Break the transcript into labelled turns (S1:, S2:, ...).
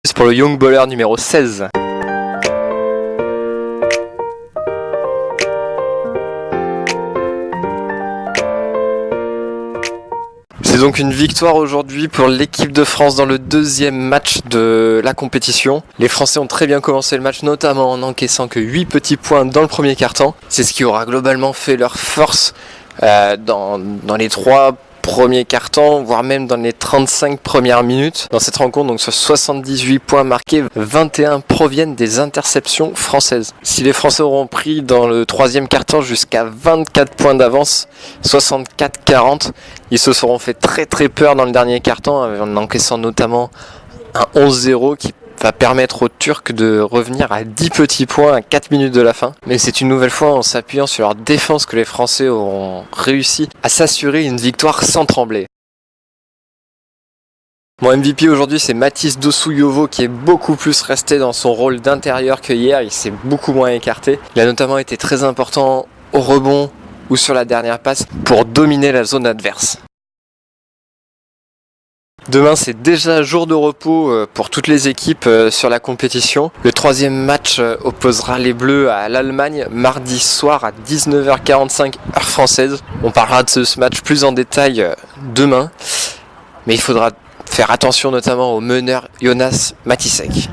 S1: C'est pour le Young Baller numéro 16. C'est donc une victoire aujourd'hui pour l'équipe de France dans le deuxième match de la compétition. Les Français ont très bien commencé le match, notamment en encaissant que 8 petits points dans le premier quart-temps. C'est ce qui aura globalement fait leur force dans les 3 premiers quart-temps, voire même dans les 35 premières minutes. Dans cette rencontre, donc sur 78 points marqués, 21 proviennent des interceptions françaises. Si les Français auront pris dans le troisième quart-temps jusqu'à 24 points d'avance, 64-40, ils se seront fait très très peur dans le dernier quart-temps, en encaissant notamment un 11-0 qui va permettre aux Turcs de revenir à 10 petits points à 4 minutes de la fin. Mais c'est une nouvelle fois en s'appuyant sur leur défense que les Français auront réussi à s'assurer une victoire sans trembler. Mon MVP aujourd'hui, c'est Mathis Dosouyovo qui est beaucoup plus resté dans son rôle d'intérieur que hier. Il s'est beaucoup moins écarté. Il a notamment été très important au rebond ou sur la dernière passe pour dominer la zone adverse. Demain, c'est déjà jour de repos pour toutes les équipes sur la compétition. Le troisième match opposera les Bleus à l'Allemagne mardi soir à 19h45 heure française. On parlera de ce match plus en détail demain, mais il faudra faire attention notamment au meneur Jonas Matisek.